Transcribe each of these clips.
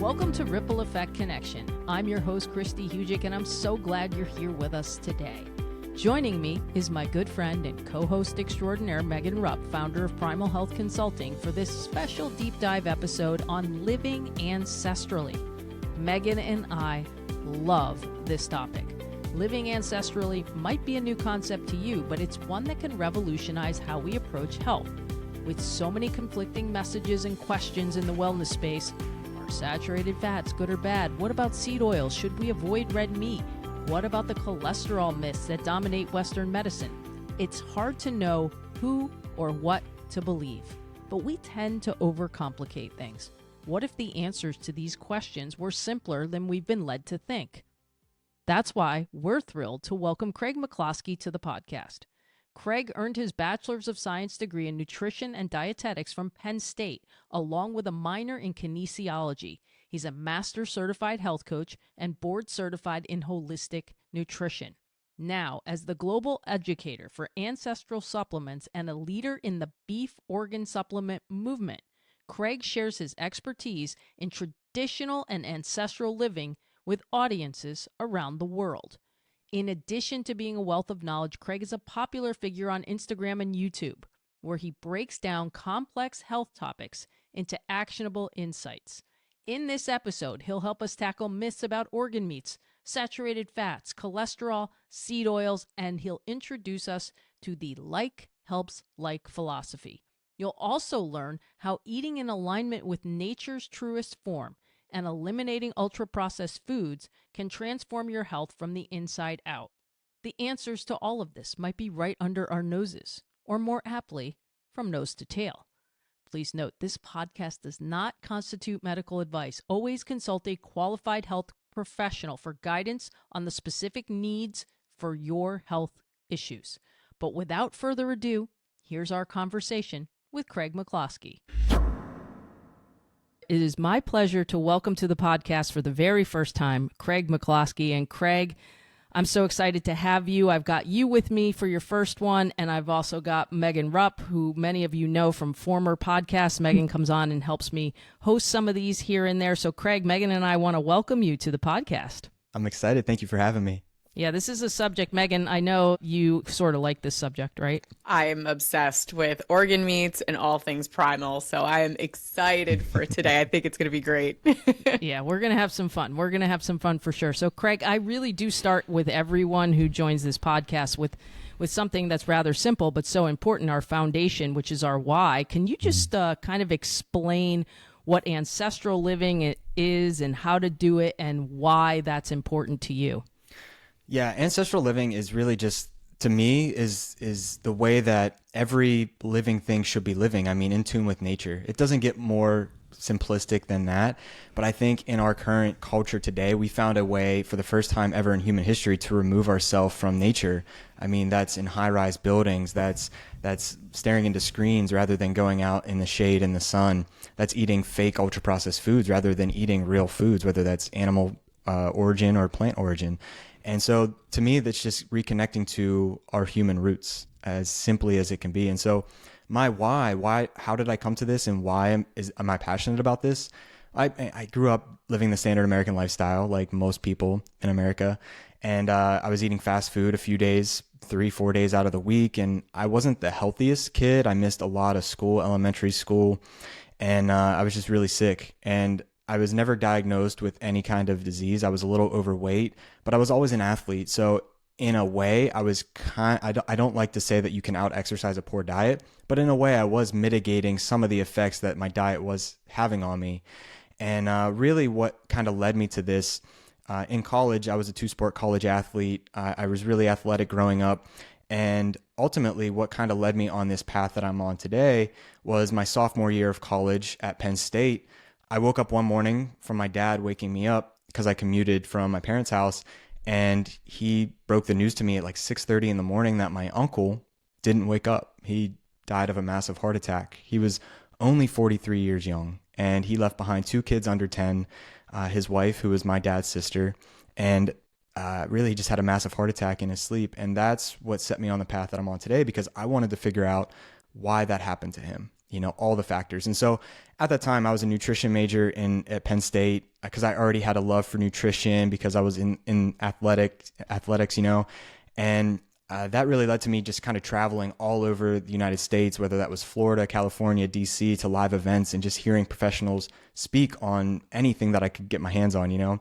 Welcome to Ripple Effect Connection. I'm your host, Christy Hugic, and I'm so glad you're here with us today. Joining me is my good friend and co-host extraordinaire, Megan Rupp, founder of Primal Health Consulting, for this special deep dive episode on living ancestrally. Megan and I love this topic. Living ancestrally might be a new concept to you, but it's one that can revolutionize how we approach health. With so many conflicting messages and questions in the wellness space, are saturated fats good or bad? What about seed oils? Should we avoid red meat? What about the cholesterol myths that dominate Western medicine? It's hard to know who or what to believe, but we tend to overcomplicate things. What if the answers to these questions were simpler than we've been led to think? That's why we're thrilled to welcome Craig McCloskey to the podcast. Craig earned his Bachelor's of Science degree in Nutrition and Dietetics from Penn State, along with a minor in kinesiology. He's a master certified health coach and board certified in holistic nutrition. Now, as the global educator for Ancestral Supplements and a leader in the beef organ supplement movement, Craig shares his expertise in traditional and ancestral living with audiences around the world. In addition to being a wealth of knowledge, Craig is a popular figure on Instagram and YouTube, where he breaks down complex health topics into actionable insights. In this episode, he'll help us tackle myths about organ meats, saturated fats, cholesterol, seed oils, and he'll introduce us to the like helps like philosophy. You'll also learn how eating in alignment with nature's truest form and eliminating ultra-processed foods can transform your health from the inside out. The answers to all of this might be right under our noses, or more aptly, from nose to tail. Please note, this podcast does not constitute medical advice. Always consult a qualified health professional for guidance on the specific needs for your health issues. But without further ado, here's our conversation with Craig McCloskey. It is my pleasure to welcome to the podcast for the very first time, Craig McCloskey. And Craig, I'm so excited to have you. I've got you with me for your first one, and I've also got Megan Rupp, who many of you know from former podcasts. Megan comes on and helps me host some of these here and there. So Craig, Megan and I want to welcome you to the podcast. I'm excited. Thank you for having me. Yeah, this is a subject, Megan, I know you sort of like this subject, right? I am obsessed with organ meats and all things primal, so I am excited for today. I think it's going to be great. Yeah, we're going to have some fun. We're going to have some fun for sure. So, Craig, I really do start with everyone who joins this podcast with something that's rather simple but so important, our foundation, which is our why. Can you just kind of explain what ancestral living is and how to do it and why that's important to you? Yeah, ancestral living is really just, to me, is the way that every living thing should be living. I mean, in tune with nature. It doesn't get more simplistic than that. But I think in our current culture today, we found a way for the first time ever in human history to remove ourselves from nature. I mean, that's in high-rise buildings. That's staring into screens rather than going out in the shade in the sun. That's eating fake ultra-processed foods rather than eating real foods, whether that's animal origin or plant origin. And so to me, that's just reconnecting to our human roots as simply as it can be. And so my why, how did I come to this and why am I passionate about this? I grew up living the standard American lifestyle like most people in America. And I was eating fast food a few days, 3-4 days out of the week. And I wasn't the healthiest kid. I missed a lot of school, elementary school. And I was just really sick. And I was never diagnosed with any kind of disease. I was a little overweight, but I was always an athlete. So in a way, I don't like to say that you can out-exercise a poor diet, but in a way I was mitigating some of the effects that my diet was having on me. And really what kind of led me to this, in college, I was a 2-sport college athlete. I was really athletic growing up. And ultimately what kind of led me on this path that I'm on today was my sophomore year of college at Penn State. I woke up one morning from my dad waking me up because I commuted from my parents' house, and he broke the news to me at like 6:30 in the morning that my uncle didn't wake up. He died of a massive heart attack. He was only 43 years young, and he left behind 2 kids under 10, his wife, who was my dad's sister, and really he just had a massive heart attack in his sleep. And that's what set me on the path that I'm on today, because I wanted to figure out why that happened to him. all the factors. And so at that time I was a nutrition major at Penn State because I already had a love for nutrition because I was in athletics, and that really led to me just kind of traveling all over the United States, whether that was Florida, California, DC, to live events and just hearing professionals speak on anything that I could get my hands on,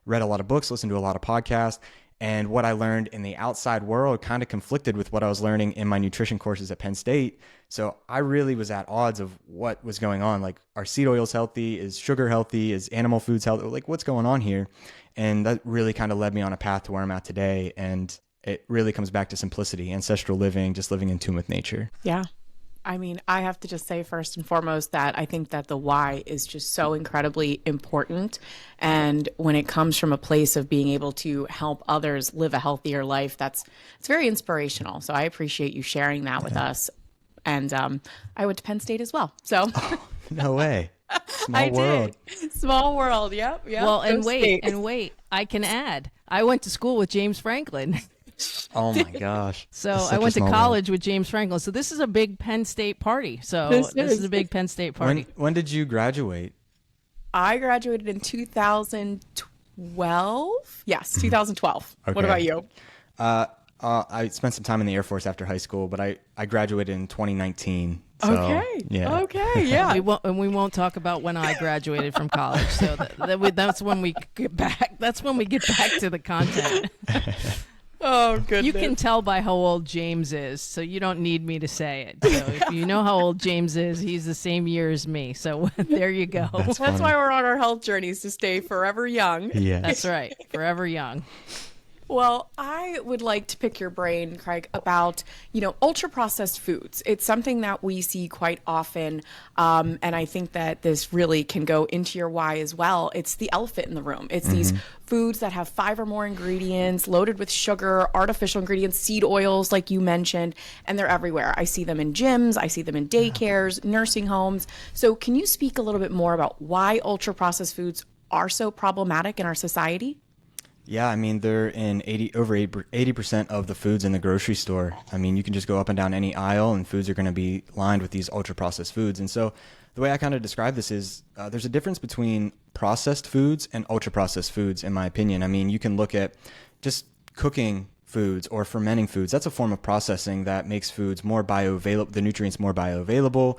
read a lot of books, listened to a lot of podcasts. And what I learned in the outside world kind of conflicted with what I was learning in my nutrition courses at Penn State. So I really was at odds of what was going on. Like, are seed oils healthy? Is sugar healthy? Is animal foods healthy? Like, what's going on here? And that really kind of led me on a path to where I'm at today. And it really comes back to simplicity, ancestral living, just living in tune with nature. Yeah. I mean, I have to just say first and foremost that I think that the why is just so incredibly important. And when it comes from a place of being able to help others live a healthier life, it's very inspirational. So I appreciate you sharing that with us. And I went to Penn State as well. So no way. Small world. Small world. Yep. Well, and wait, I can add, I went to school with James Franklin. Oh my gosh. So I went to college with James Franklin. So this is a big Penn State party. So this is a big Penn State party. When did you graduate? I graduated in 2012. Yes, 2012. Okay. What about you? I spent some time in the Air Force after high school, but I graduated in 2019. So, okay. Yeah. Okay. Yeah. we won't talk about when I graduated from college. So that's when we get back. That's when we get back to the content. Oh, goodness. You can tell by how old James is, so you don't need me to say it. So if you know how old James is, he's the same year as me. So there you go. That's why we're on our health journeys, to stay forever young. Yes. That's right. Forever young. Well, I would like to pick your brain, Craig, about, ultra processed foods. It's something that we see quite often. And I think that this really can go into your why as well. It's the elephant in the room. It's these foods that have 5 or more ingredients, loaded with sugar, artificial ingredients, seed oils, like you mentioned, and they're everywhere. I see them in gyms. I see them in daycares, nursing homes. So can you speak a little bit more about why ultra processed foods are so problematic in our society? Yeah, I mean, they're in over 80% of the foods in the grocery store. I mean, you can just go up and down any aisle and foods are going to be lined with these ultra-processed foods. And so the way I kind of describe this is there's a difference between processed foods and ultra-processed foods, in my opinion. I mean, you can look at just cooking foods or fermenting foods. That's a form of processing that makes foods more bioavailable, the nutrients more bioavailable.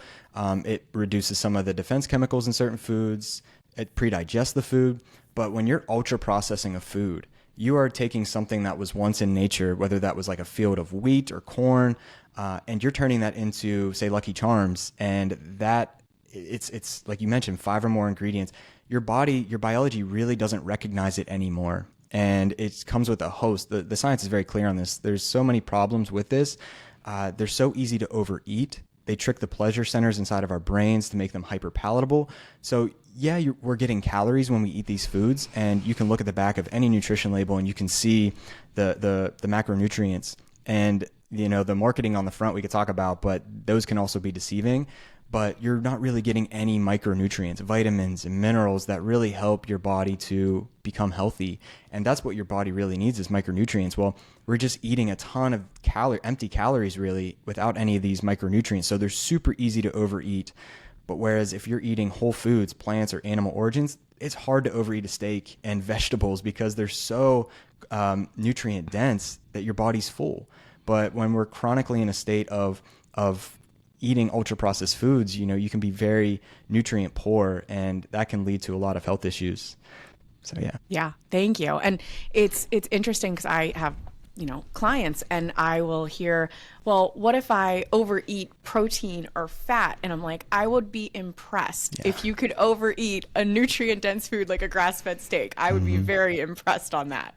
It reduces some of the defense chemicals in certain foods. It pre-digests the food. But when you're ultra processing a food, you are taking something that was once in nature, whether that was like a field of wheat or corn, and you're turning that into, say, Lucky Charms. And that it's like you mentioned, 5 or more ingredients. Your biology really doesn't recognize it anymore. And it comes with a host. The science is very clear on this. There's so many problems with this. They're so easy to overeat. They trick the pleasure centers inside of our brains to make them hyper palatable. So yeah, we're getting calories when we eat these foods, and you can look at the back of any nutrition label and you can see the macronutrients and the marketing on the front we could talk about, but those can also be deceiving. But you're not really getting any micronutrients, vitamins and minerals that really help your body to become healthy. And that's what your body really needs, is micronutrients. Well, we're just eating a ton of empty calories really without any of these micronutrients. So they're super easy to overeat. But whereas if you're eating whole foods, plants or animal origins, it's hard to overeat a steak and vegetables because they're so nutrient dense that your body's full. But when we're chronically in a state of eating ultra processed foods, you can be very nutrient poor, and that can lead to a lot of health issues. So yeah. Yeah, thank you. And it's interesting because I have clients, and I will hear, well, what if I overeat protein or fat? And I'm like, I would be impressed if you could overeat a nutrient dense food like a grass-fed steak. I would be very impressed on that.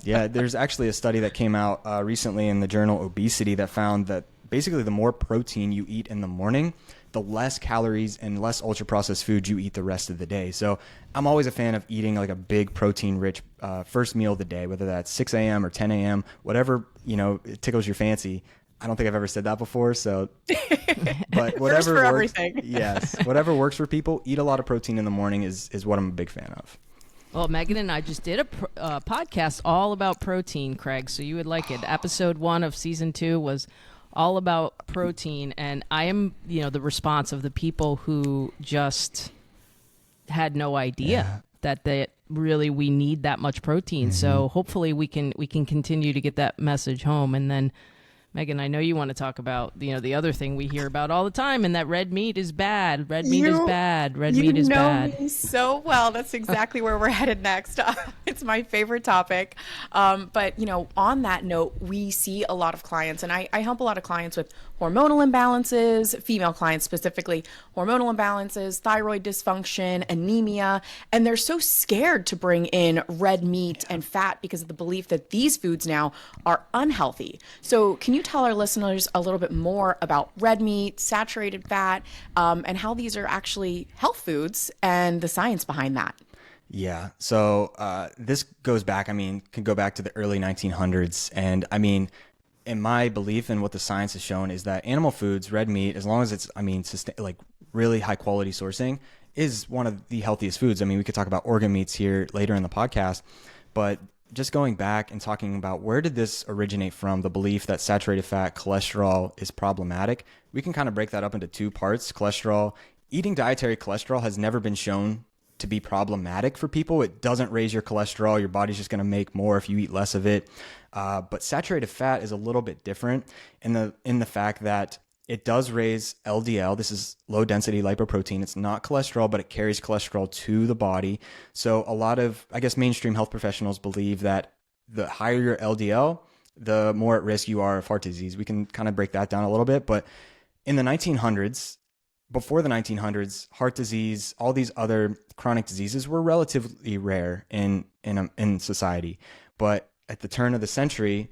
Yeah, there's actually a study that came out recently in the journal Obesity that found that basically the more protein you eat in the morning, the less calories and less ultra-processed food you eat the rest of the day. So I'm always a fan of eating like a big protein-rich first meal of the day, whether that's 6 a.m. or 10 a.m., whatever, it tickles your fancy. I don't think I've ever said that before, so but whatever for works, everything. Yes, whatever works for people. Eat a lot of protein in the morning is what I'm a big fan of. Well, Megan and I just did a podcast all about protein, Craig, so you would like it. Episode 1 of season 2 was all about protein, and I am, the response of the people who just had no idea that we need that much protein. So hopefully we can continue to get that message home. And then Megan, I know you want to talk about the other thing we hear about all the time, and that red meat is bad. Red meat is bad. Red meat is bad. You know me so well. That's exactly where we're headed next. It's my favorite topic. But on that note, we see a lot of clients, and I help a lot of clients with hormonal imbalances, female clients specifically, hormonal imbalances, thyroid dysfunction, anemia, and they're so scared to bring in red meat and fat because of the belief that these foods now are unhealthy. So can you tell our listeners a little bit more about red meat, saturated fat, and how these are actually health foods and the science behind that? Yeah. So this goes back, can go back to the early 1900s. And in my belief and what the science has shown is that animal foods, red meat, as long as it's, really high quality sourcing, is one of the healthiest foods. We could talk about organ meats here later in the podcast, but just going back and talking about where did this originate from, the belief that saturated fat, cholesterol is problematic, we can kind of break that up into two parts. Cholesterol, eating dietary cholesterol has never been shown to be problematic for people. It doesn't raise your cholesterol. Your body's just going to make more if you eat less of it. But saturated fat is a little bit different in the fact that it does raise LDL. This is low density lipoprotein. It's not cholesterol, but it carries cholesterol to the body. So a lot of, mainstream health professionals believe that the higher your LDL, the more at risk you are of heart disease. We can kind of break that down a little bit. But in the 1900s, before the 1900s, heart disease, all these other chronic diseases were relatively rare in society. But at the turn of the century,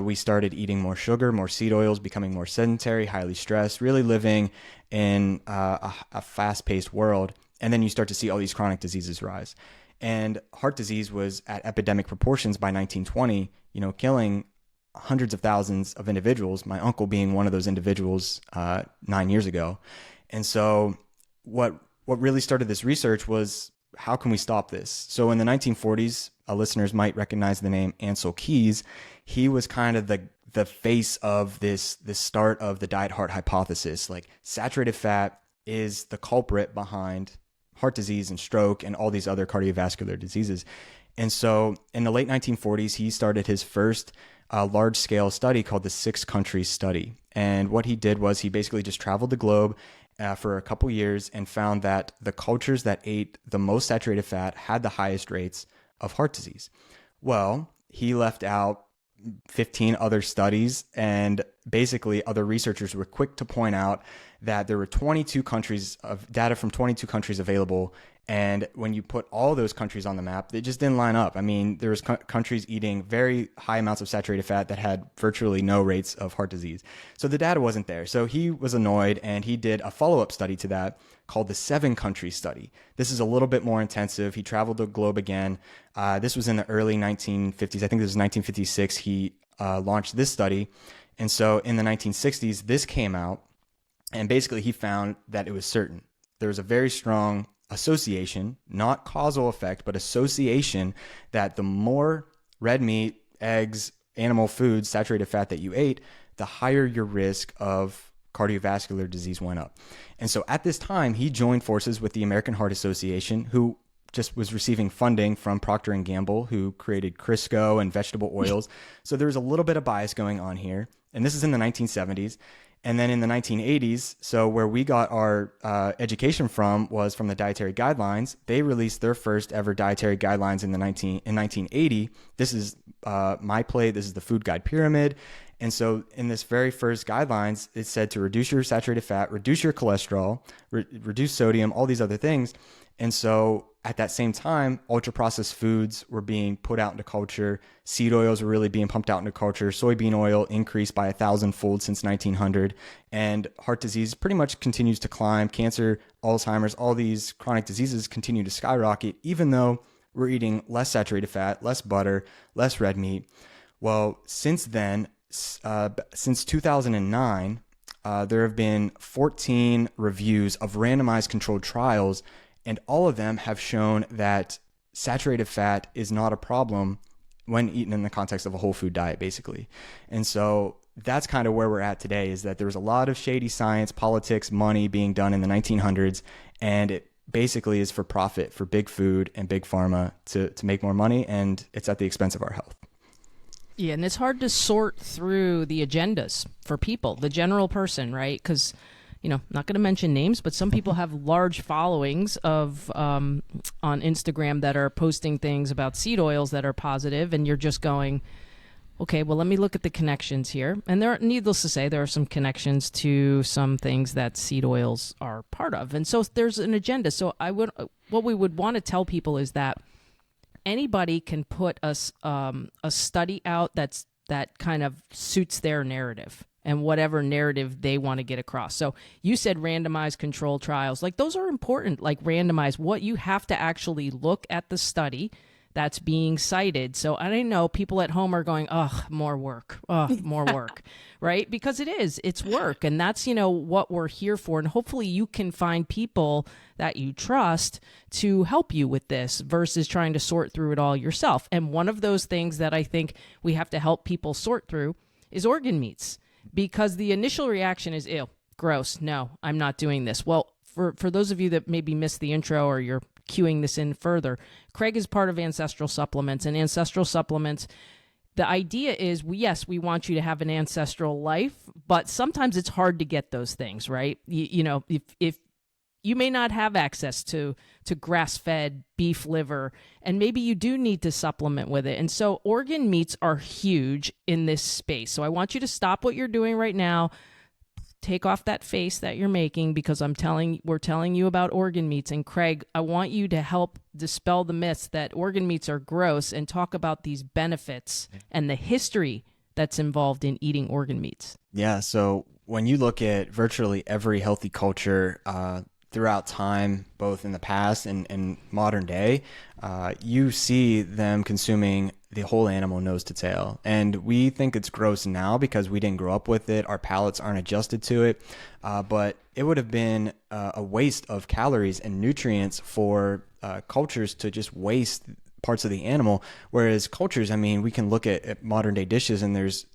we started eating more sugar, more seed oils, becoming more sedentary, highly stressed, really living in a fast-paced world. And then you start to see all these chronic diseases rise. And heart disease was at epidemic proportions by 1920, killing hundreds of thousands of individuals, my uncle being one of those individuals 9 years ago. And so what really started this research was, how can we stop this? So in the 1940s, listeners might recognize the name Ancel Keys. He was kind of the face of this start of the diet heart hypothesis. Like, saturated fat is the culprit behind heart disease and stroke and all these other cardiovascular diseases. And so in the late 1940s, he started his first large-scale study called the 6 Countries Study. And what he did was he basically just traveled the globe for a couple years and found that the cultures that ate the most saturated fat had the highest rates of heart disease. Well, he left out 15 other studies, and basically other researchers were quick to point out that there were 22 countries of data from 22 countries available. And when you put all those countries on the map, they just didn't line up. There was countries eating very high amounts of saturated fat that had virtually no rates of heart disease. So the data wasn't there. So he was annoyed, and he did a follow-up study to that called the 7 Countries Study. This is a little bit more intensive. He traveled the globe again. This was in the early 1950s. I think this was 1956. He launched this study. And so in the 1960s, this came out, and basically he found that it was certain. There was a very strong association, not causal effect, but association, that the more red meat, eggs, animal foods, saturated fat that you ate, the higher your risk of cardiovascular disease went up. And so at this time, he joined forces with the American Heart Association, who just was receiving funding from Procter & Gamble, who created Crisco and vegetable oils. So there was a little bit of bias going on here. And this is in the 1970s. And then in the 1980s, so where we got our education from was from the dietary guidelines. They released their first ever dietary guidelines in 1980. This is my plate. This is the food guide pyramid. And so in this very first guidelines, it said to reduce your saturated fat, reduce your cholesterol, reduce sodium, all these other things. And so at that same time, ultra-processed foods were being put out into culture. Seed oils were really being pumped out into culture. Soybean oil increased by 1,000-fold since 1900. And heart disease pretty much continues to climb. Cancer, Alzheimer's, all these chronic diseases continue to skyrocket, even though we're eating less saturated fat, less butter, less red meat. Well, since then, since 2009, there have been 14 reviews of randomized controlled trials, and all of them have shown that saturated fat is not a problem when eaten in the context of a whole food diet, basically. And so that's kind of where we're at today, is that there was a lot of shady science, politics, money being done in the 1900s, and it basically is for profit for big food and big pharma to make more money, and it's at the expense of our health. Yeah, and it's hard to sort through the agendas for people, the general person, right? Because, not going to mention names, but some people have large followings of on Instagram that are posting things about seed oils that are positive, and you're just going, okay, well, let me look at the connections here. And needless to say, there are some connections to some things that seed oils are part of. And so there's an agenda. So what we would want to tell people is that anybody can put a study out that kind of suits their narrative and whatever narrative they want to get across. So you said randomized control trials. Like, those are important, like randomized. What you have to actually look at the study that's being cited. So I know people at home are going, oh, more work, more work, right? Because it's work. And that's, what we're here for. And hopefully you can find people that you trust to help you with this versus trying to sort through it all yourself. And one of those things that I think we have to help people sort through is organ meats, because the initial reaction is, ew, gross. No, I'm not doing this. Well, for those of you that maybe missed the intro or you're queuing this in further, Craig is part of Ancestral Supplements, and Ancestral Supplements, the idea is, yes, we want you to have an ancestral life, but sometimes it's hard to get those things, right? If you may not have access to grass-fed beef liver, and maybe you do need to supplement with it. And so organ meats are huge in this space. So I want you to stop what you're doing right now. Take off that face that you're making, because we're telling you about organ meats. And Craig, I want you to help dispel the myths that organ meats are gross and talk about these benefits and the history that's involved in eating organ meats. Yeah. So when you look at virtually every healthy culture throughout time, both in the past and modern day, you see them consuming the whole animal nose to tail. And we think it's gross now because we didn't grow up with it. Our palates aren't adjusted to it. But it would have been a waste of calories and nutrients for cultures to just waste parts of the animal. Whereas cultures, we can look at modern day dishes, and there's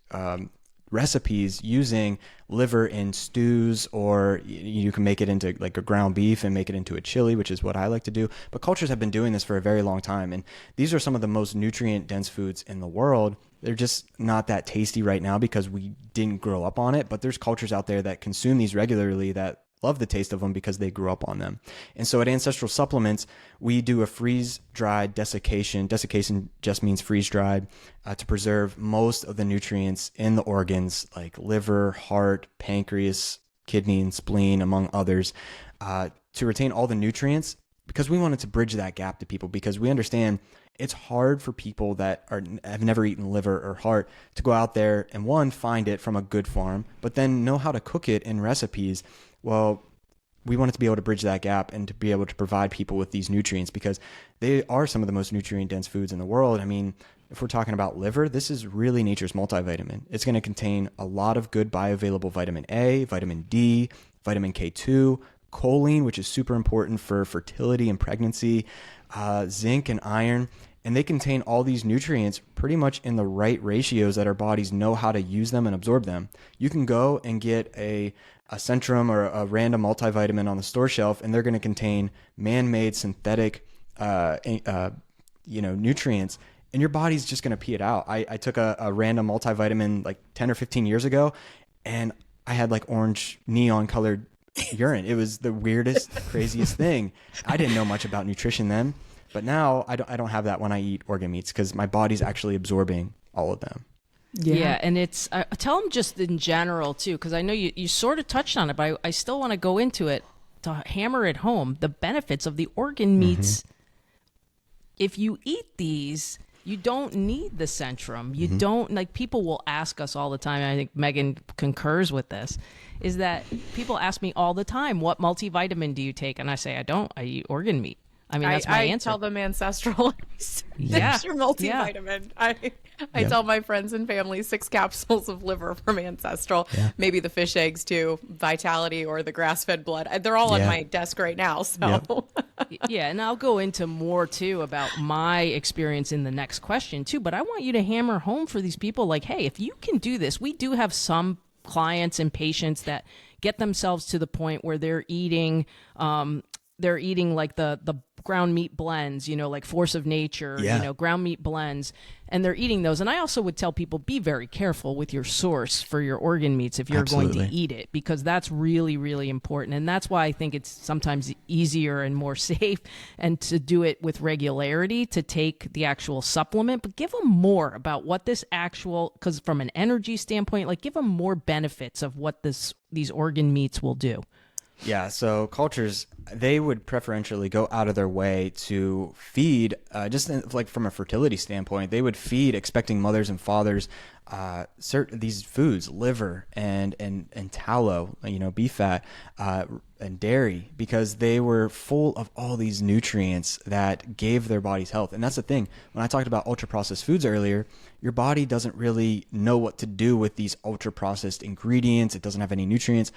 recipes using liver in stews, or you can make it into like a ground beef and make it into a chili, which is what I like to do. But cultures have been doing this for a very long time, and these are some of the most nutrient dense foods in the world. They're just not that tasty right now because we didn't grow up on it, but there's cultures out there that consume these regularly that love the taste of them because they grew up on them. And so at Ancestral Supplements, we do a freeze-dried desiccation. Desiccation just means freeze-dried, to preserve most of the nutrients in the organs like liver, heart, pancreas, kidney, and spleen, among others, to retain all the nutrients, because we wanted to bridge that gap to people, because we understand it's hard for people that have never eaten liver or heart to go out there and, one, find it from a good farm, but then know how to cook it in recipes. Well, we wanted to be able to bridge that gap and to be able to provide people with these nutrients, because they are some of the most nutrient dense foods in the world. If we're talking about liver, this is really nature's multivitamin. It's going to contain a lot of good bioavailable vitamin A, vitamin D, vitamin K2, choline, which is super important for fertility and pregnancy, zinc and iron. And they contain all these nutrients pretty much in the right ratios that our bodies know how to use them and absorb them. You can go and get a Centrum or a random multivitamin on the store shelf, and they're going to contain man-made synthetic nutrients, and your body's just going to pee it out. I took a random multivitamin like 10 or 15 years ago, and I had like orange neon colored urine. It was the weirdest, craziest thing. I didn't know much about nutrition then, but now I don't have that when I eat organ meats, because my body's actually absorbing all of them. Yeah, and it's tell them just in general too, because I know you sort of touched on it, but I still want to go into it to hammer it home, the benefits of the organ meats. If you eat these, you don't need the Centrum. You don't, like, people will ask us all the time, and I think Megan concurs with this, is that people ask me all the time, what multivitamin do you take? And I say, I don't, I eat organ meat. That's my answer. I tell them Ancestral. That's your multivitamin. Yeah. I tell my friends and family 6 capsules of liver from Ancestral, maybe the fish eggs too, Vitality or the grass-fed blood. They're all on my desk right now. So Yeah, and I'll go into more too about my experience in the next question too, but I want you to hammer home for these people like, hey, if you can do this, we do have some clients and patients that get themselves to the point where they're eating like the ground meat blends, like Force of Nature, ground meat blends, and they're eating those. And I also would tell people, be very careful with your source for your organ meats if you're going to eat it, because that's really, really important. And that's why I think it's sometimes easier and more safe and to do it with regularity, to take the actual supplement, but give them more about what this because from an energy standpoint, like give them more benefits of what these organ meats will do. Yeah, so cultures, they would preferentially go out of their way to feed, like from a fertility standpoint, they would feed expecting mothers and fathers these foods, liver and tallow, beef fat, and dairy, because they were full of all these nutrients that gave their bodies health. And that's the thing. When I talked about ultra-processed foods earlier, your body doesn't really know what to do with these ultra-processed ingredients. It doesn't have any nutrients.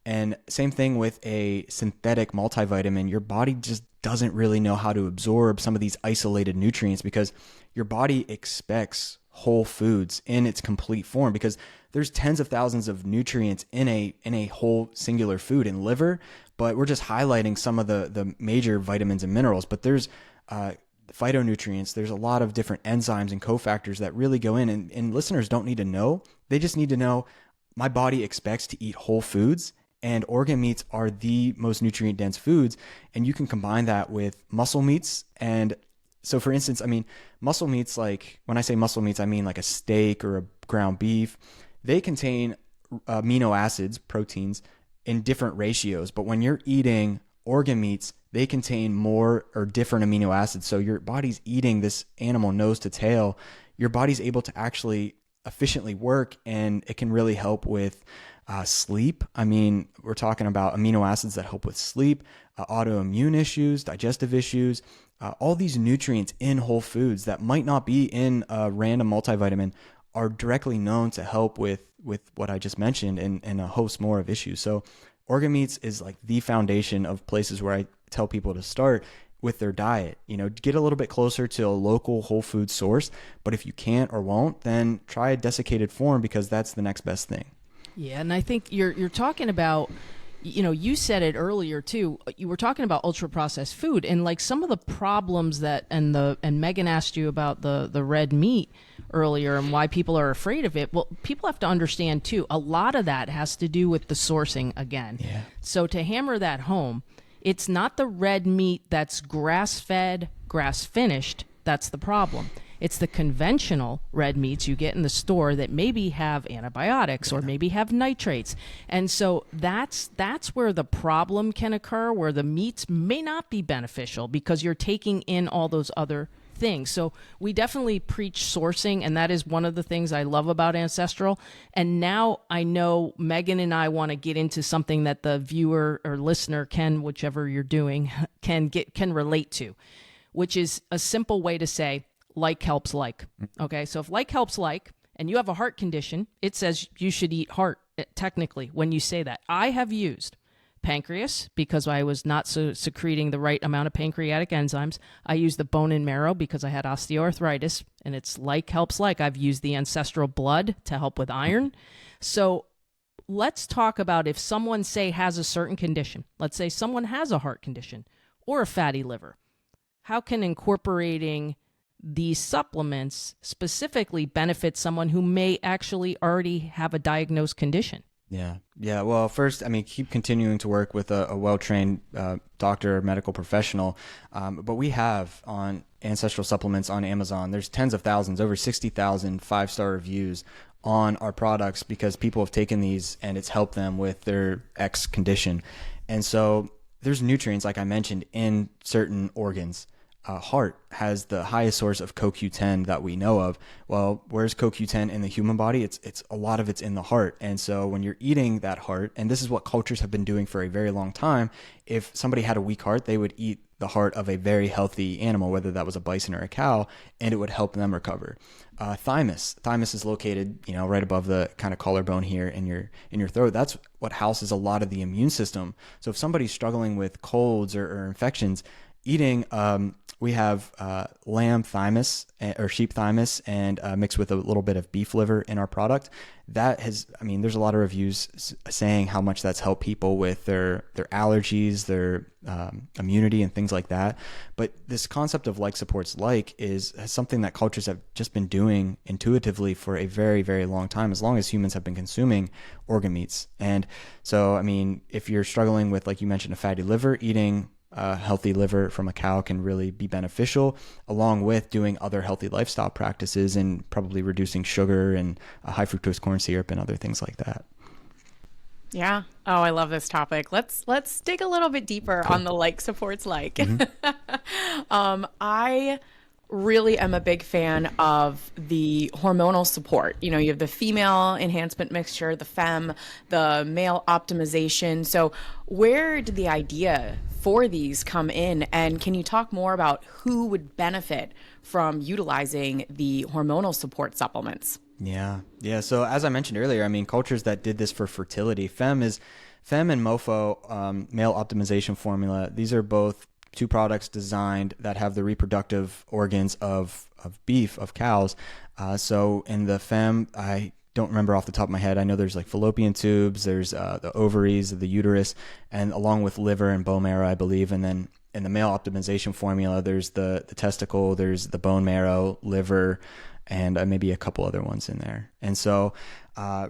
And same thing with a synthetic multivitamin. Your body just doesn't really know how to absorb some of these isolated nutrients, because your body expects whole foods in its complete form, because there's tens of thousands of nutrients in a whole singular food in liver. But we're just highlighting some of the major vitamins and minerals. But there's phytonutrients. There's a lot of different enzymes and cofactors that really go in. And listeners don't need to know. They just need to know my body expects to eat whole foods. And organ meats are the most nutrient dense foods. And you can combine that with muscle meats. And so for instance, muscle meats, like when I say muscle meats, I mean like a steak or a ground beef. They contain amino acids, proteins, in different ratios. But when you're eating organ meats, they contain more or different amino acids. So your body's eating this animal nose to tail. Your body's able to actually efficiently work, and it can really help with sleep. We're talking about amino acids that help with sleep, autoimmune issues, digestive issues, all these nutrients in whole foods that might not be in a random multivitamin are directly known to help with what I just mentioned and a host more of issues. So organ meats is like the foundation of places where I tell people to start with their diet. Get a little bit closer to a local whole food source, but if you can't or won't, then try a desiccated form, because that's the next best thing. Yeah, and I think you're talking about, you said it earlier too. You were talking about ultra processed food, and like some of the problems that and Megan asked you about the red meat earlier and why people are afraid of it. Well, people have to understand too, a lot of that has to do with the sourcing again. Yeah. So to hammer that home, it's not the red meat that's grass-fed, grass-finished that's the problem. It's the conventional red meats you get in the store that maybe have antibiotics or maybe have nitrates. And so that's where the problem can occur, where the meats may not be beneficial because you're taking in all those other things. So we definitely preach sourcing, and that is one of the things I love about Ancestral. And now I know Megan and I want to get into something that the viewer or listener can, whichever you're doing, can relate to, which is a simple way to say, like helps like. Okay, so if like helps like, and you have a heart condition, it says you should eat heart, technically, when you say that. I have used pancreas because I was not secreting the right amount of pancreatic enzymes. I used the bone and marrow because I had osteoarthritis, and it's like helps like. I've used the ancestral blood to help with iron. So let's talk about if someone, say, has a certain condition. Let's say someone has a heart condition or a fatty liver. How can incorporating these supplements specifically benefit someone who may actually already have a diagnosed condition? Yeah. Well, first, keep continuing to work with a well-trained doctor or medical professional. But we have on Ancestral Supplements on Amazon, there's tens of thousands, over 60,000 5-star reviews on our products because people have taken these and it's helped them with their X condition. And so there's nutrients, like I mentioned, in certain organs. Heart has the highest source of CoQ10 that we know of. Well, where's CoQ10 in the human body? It's a lot of it's in the heart. And so when you're eating that heart, and this is what cultures have been doing for a very long time, if somebody had a weak heart, they would eat the heart of a very healthy animal, whether that was a bison or a cow, and it would help them recover. Thymus is located, right above the kind of collarbone here in your throat. That's what houses a lot of the immune system. So if somebody's struggling with colds or infections, eating, we have lamb thymus or sheep thymus and mixed with a little bit of beef liver in our product. That has, I mean, there's a lot of reviews saying how much that's helped people with their allergies, their immunity and things like that. But this concept of like supports like is something that cultures have just been doing intuitively for a very, very long time, as long as humans have been consuming organ meats. And so, I mean, if you're struggling with, like you mentioned, a fatty liver, eating healthy liver from a cow can really be beneficial, along with doing other healthy lifestyle practices and probably reducing sugar and high fructose corn syrup and other things like that. Yeah. Oh, I love this topic. Let's dig a little bit deeper on the like supports like. I really am a big fan of the hormonal support. You know, you have the female enhancement mixture, the femme, the male optimization. So where did the idea for these come in? And can you talk more about who would benefit from utilizing the hormonal support supplements? Yeah. So as I mentioned earlier, I mean, cultures that did this for fertility, femme and MOFO, male optimization formula. These are both two products designed that have the reproductive organs of beef, of cows. So in the femme, I don't remember off the top of my head. I know there's like fallopian tubes, there's the ovaries, the uterus, and along with liver and bone marrow, I believe. And then in the male optimization formula, there's the testicle, there's the bone marrow, liver, and maybe a couple other ones in there. And so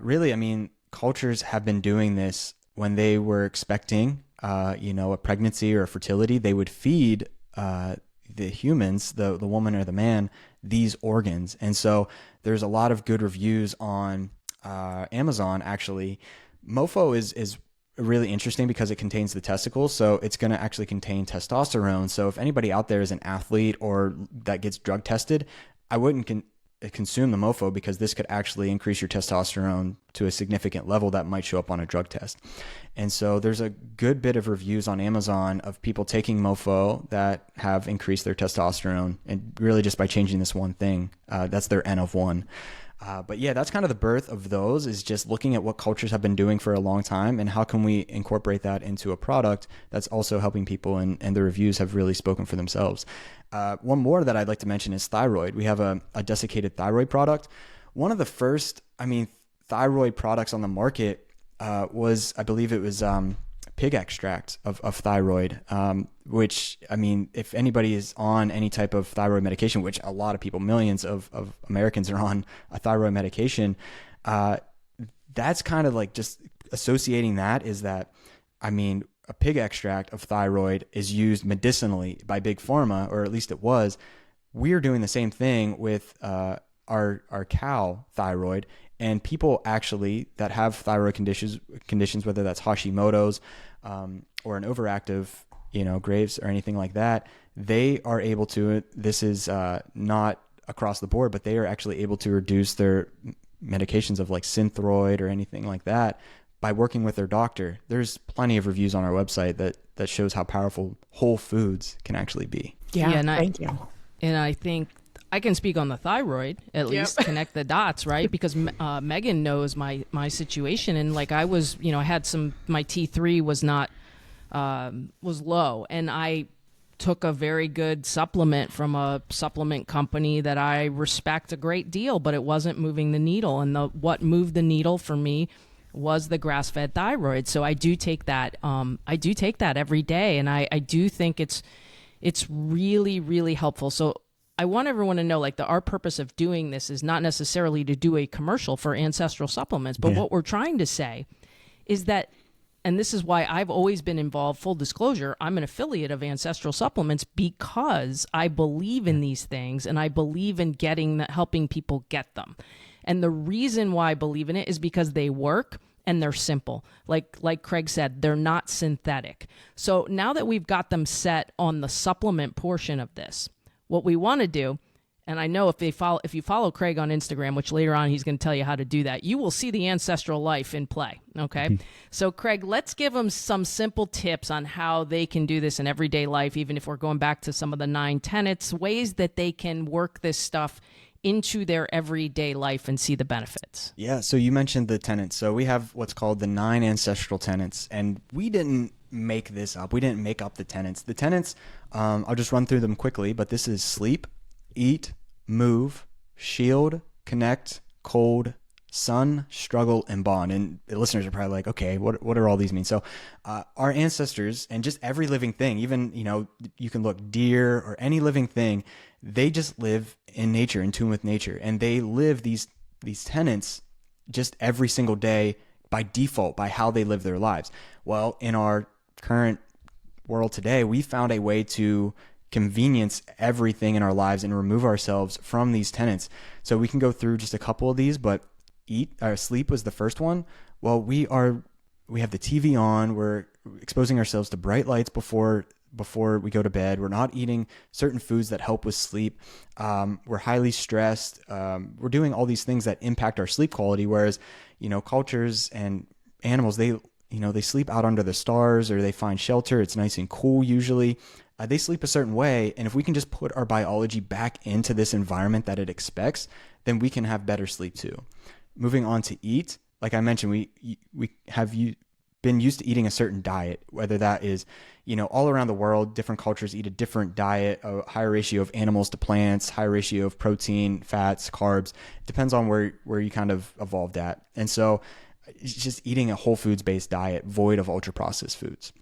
really, I mean, cultures have been doing this when they were expecting a pregnancy or a fertility. They would feed the humans, the woman or the man, these organs. And so there's a lot of good reviews on Amazon, actually. MOFO is really interesting because it contains the testicles, so it's going to actually contain testosterone. So if anybody out there is an athlete or that gets drug tested, I wouldn't consume the MOFO, because this could actually increase your testosterone to a significant level that might show up on a drug test. And so there's a good bit of reviews on Amazon of people taking MOFO that have increased their testosterone, and really just by changing this one thing. That's their N of 1. But yeah, that's kind of the birth of those, is just looking at what cultures have been doing for a long time and how can we incorporate that into a product that's also helping people, and the reviews have really spoken for themselves. One more that I'd like to mention is thyroid. We have a desiccated thyroid product. One of the first, thyroid products on the market was, I believe it was pig extract of thyroid, which, if anybody is on any type of thyroid medication, which a lot of people, millions of Americans are on a thyroid medication, that's kind of like just associating that is that, a pig extract of thyroid is used medicinally by Big Pharma, or at least it was. We're doing the same thing with our cow thyroid, and people actually that have thyroid conditions, whether that's Hashimoto's or an overactive, Graves or anything like that, they are able to. This is not across the board, but they are actually able to reduce their medications of like Synthroid or anything like that by working with their doctor. There's plenty of reviews on our website that shows how powerful whole foods can actually be. Yeah, thank you. And I think I can speak on the thyroid, at least connect the dots, right? Because Megan knows my situation, and like I was, I had my T3 was not was low, and I took a very good supplement from a supplement company that I respect a great deal, but it wasn't moving the needle. And what moved the needle for me was the grass-fed thyroid. So I do take that. I do take that every day, and I do think it's really, really helpful. So I want everyone to know, like, our purpose of doing this is not necessarily to do a commercial for Ancestral Supplements, but what we're trying to say is that, and this is why I've always been involved, full disclosure, I'm an affiliate of Ancestral Supplements because I believe in these things and I believe in helping people get them. And the reason why I believe in it is because they work and they're simple. Like Craig said, they're not synthetic. So now that we've got them set on the supplement portion of this, what we want to do, and I know if you follow Craig on Instagram, which later on he's going to tell you how to do that, you will see the ancestral life in play, okay? So Craig, let's give them some simple tips on how they can do this in everyday life, even if we're going back to some of the 9 tenets, ways that they can work this stuff into their everyday life and see the benefits? Yeah, so you mentioned the tenets. So we have what's called the 9 ancestral tenets, and we didn't make this up. We didn't make up the tenets. The tenets, I'll just run through them quickly, but this is sleep, eat, move, shield, connect, cold, sun, struggle, and bond. And the listeners are probably like, okay, what are all these mean? So our ancestors and just every living thing, even, you can look deer or any living thing, they just live in nature, in tune with nature. And they live these tenets just every single day by default, by how they live their lives. Well, in our current world today, we found a way to convenience everything in our lives and remove ourselves from these tenets. So we can go through just a couple of these, but sleep was the first one. Well, we have the TV on. We're exposing ourselves to bright lights before we go to bed. We're not eating certain foods that help with sleep. We're highly stressed. We're doing all these things that impact our sleep quality. Whereas, cultures and animals, they sleep out under the stars or they find shelter. It's nice and cool usually. They sleep a certain way. And if we can just put our biology back into this environment that it expects, then we can have better sleep too. Moving on to eat, like I mentioned, we have been used to eating a certain diet, whether that is, all around the world, different cultures eat a different diet, a higher ratio of animals to plants, higher ratio of protein, fats, carbs. It depends on where you kind of evolved at. And so it's just eating a whole foods based diet, void of ultra processed foods.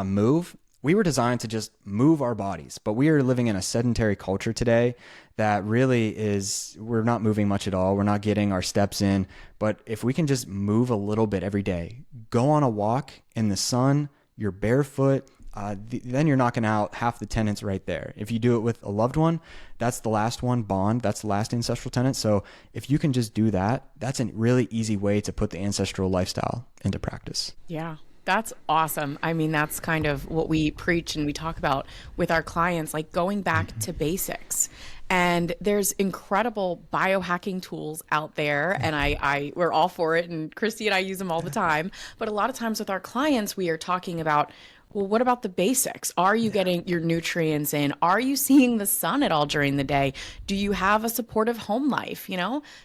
Move. We were designed to just move our bodies, but we are living in a sedentary culture today that really we're not moving much at all. We're not getting our steps in. But if we can just move a little bit every day, go on a walk in the sun, you're barefoot, then you're knocking out half the tenets right there. If you do it with a loved one, that's the last one, bond. That's the last ancestral tenet. So if you can just do that, that's a really easy way to put the ancestral lifestyle into practice. Yeah. That's awesome. I mean, that's kind of what we preach and we talk about with our clients, like going back to basics. And there's incredible biohacking tools out there, and we're all for it, and Christy and I use them all the time. But a lot of times with our clients, we are talking about, well, what about the basics? Are you getting your nutrients in? Are you seeing the sun at all during the day? Do you have a supportive home life?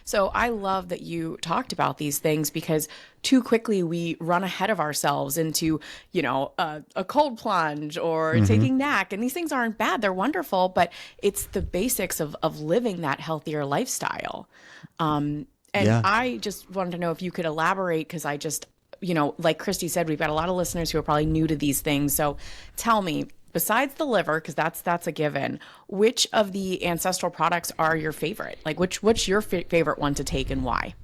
So I love that you talked about these things, because too quickly we run ahead of ourselves into, a cold plunge or taking NAC. And these things aren't bad. They're wonderful, but it's the basics of living that healthier lifestyle. I just wanted to know if you could elaborate, because like Christy said, we've got a lot of listeners who are probably new to these things. So tell me, besides the liver, because that's a given, which of the ancestral products are your favorite? Like what's your favorite one to take and why?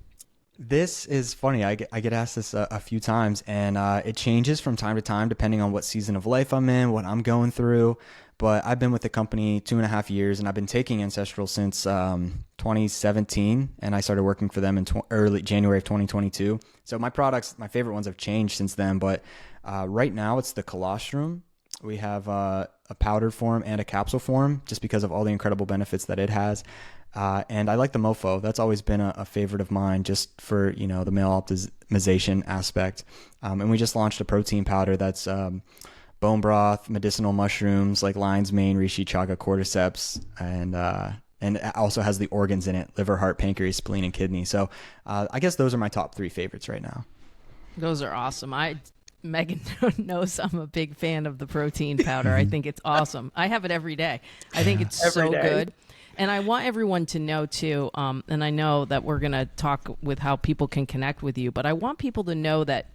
This is funny. I get asked this a few times, and it changes from time to time depending on what season of life I'm in, what I'm going through. But I've been with the company 2.5 years, and I've been taking Ancestral since 2017, and I started working for them in early January of 2022. So my favorite ones have changed since then, but right now it's the colostrum. We have a powdered form and a capsule form, just because of all the incredible benefits that it has. And I like the mofo. That's always been a favorite of mine, just for, the male optimization aspect. And we just launched a protein powder that's bone broth, medicinal mushrooms like lion's mane, reishi, chaga, cordyceps, and it also has the organs in it: liver, heart, pancreas, spleen, and kidney. So I guess those are my top 3 favorites right now. Those are awesome. Megan knows I'm a big fan of the protein powder. I think it's awesome. I have it every day. I think it's so good. And I want everyone to know too, and I know that we're going to talk with how people can connect with you, but I want people to know that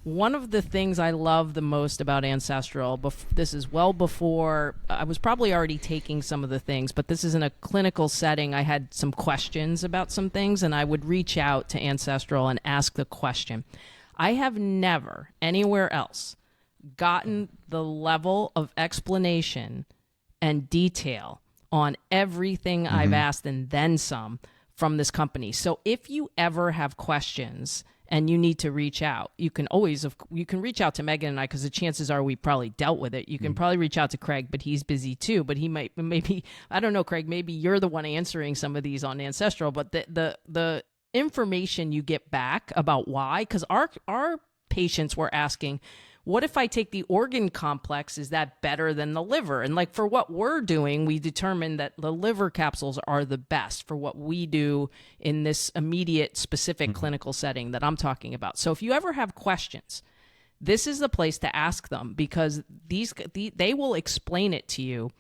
one of the things I love the most about Ancestral, this is well before, I was probably already taking some of the things, but this is in a clinical setting. I had some questions about some things, and I would reach out to Ancestral and ask the question. I have never anywhere else gotten the level of explanation and detail on everything I've asked and then some from this company. So if you ever have questions and you need to reach out, you can reach out to Megan and I, because the chances are we probably dealt with it. You can probably reach out to Craig, but he's busy too. But he maybe, I don't know, Craig, maybe you're the one answering some of these on Ancestral, but the information you get back about why, because our patients were asking, what if I take the organ complex? Is that better than the liver? And like for what we're doing, we determined that the liver capsules are the best for what we do in this immediate specific clinical setting that I'm talking about. So if you ever have questions, this is the place to ask them, because they will explain it to you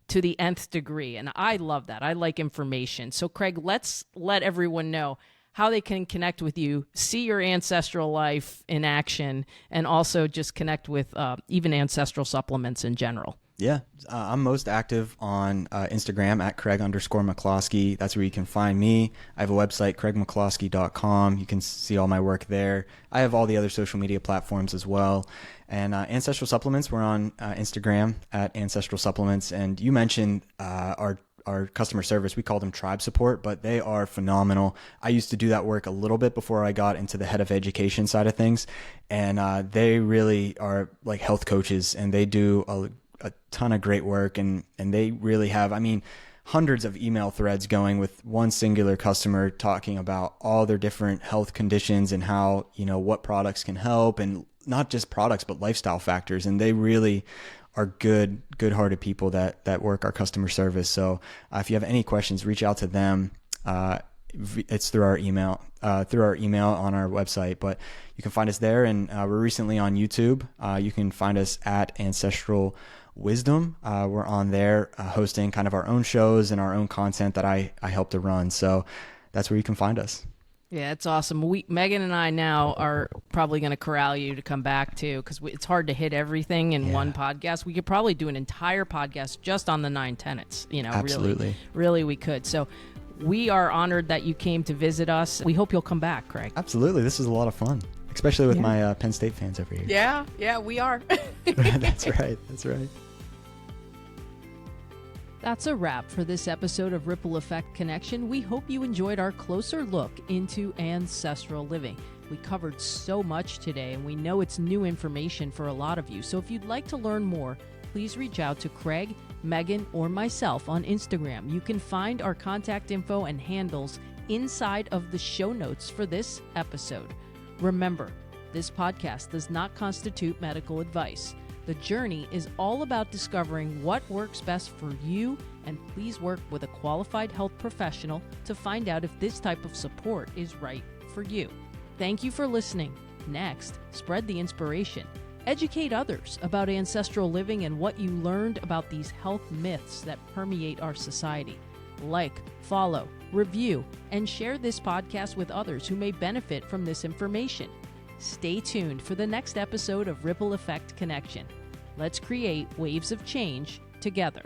to the nth degree. And I love that. I like information. So Craig, let's let everyone know how they can connect with you, see your ancestral life in action, and also just connect with even ancestral supplements in general. Yeah, I'm most active on Instagram at Craig_McCloskey. That's where you can find me. I have a website, CraigMcCloskey.com. You can see all my work there. I have all the other social media platforms as well. And Ancestral Supplements, we're on Instagram at Ancestral Supplements. And you mentioned our customer service. We call them tribe support, but they are phenomenal. I used to do that work a little bit before I got into the head of education side of things. And they really are like health coaches, and they do a ton of great work. And they really have, I mean, hundreds of email threads going with one singular customer talking about all their different health conditions and how, you know, what products can help, and not just products, but lifestyle factors. And they really are good-hearted people that work our customer service. So if you have any questions, reach out to them. It's through our email on our website, but you can find us there. And we're recently on YouTube. You can find us at Ancestral Wisdom. We're on there hosting kind of our own shows and our own content that I help to run. So that's where you can find us. Yeah, it's awesome. Megan and I now are probably going to corral you to come back too, because it's hard to hit everything in one podcast. We could probably do an entire podcast just on the 9 tenets. You know, absolutely, really we could. So we are honored that you came to visit us. We hope you'll come back, Craig. Absolutely, this is a lot of fun, especially with my Penn State fans over here. Yeah, we are. That's right. That's a wrap for this episode of Ripple Effect Connection. We hope you enjoyed our closer look into ancestral living. We covered so much today, and we know it's new information for a lot of you. So if you'd like to learn more, please reach out to Craig, Megan, or myself on Instagram. You can find our contact info and handles inside of the show notes for this episode. Remember, this podcast does not constitute medical advice. The journey is all about discovering what works best for you, and please work with a qualified health professional to find out if this type of support is right for you. Thank you for listening. Next, spread the inspiration. Educate others about ancestral living and what you learned about these health myths that permeate our society. Like, follow, review, and share this podcast with others who may benefit from this information. Stay tuned for the next episode of Ripple Effect Connection. Let's create waves of change together.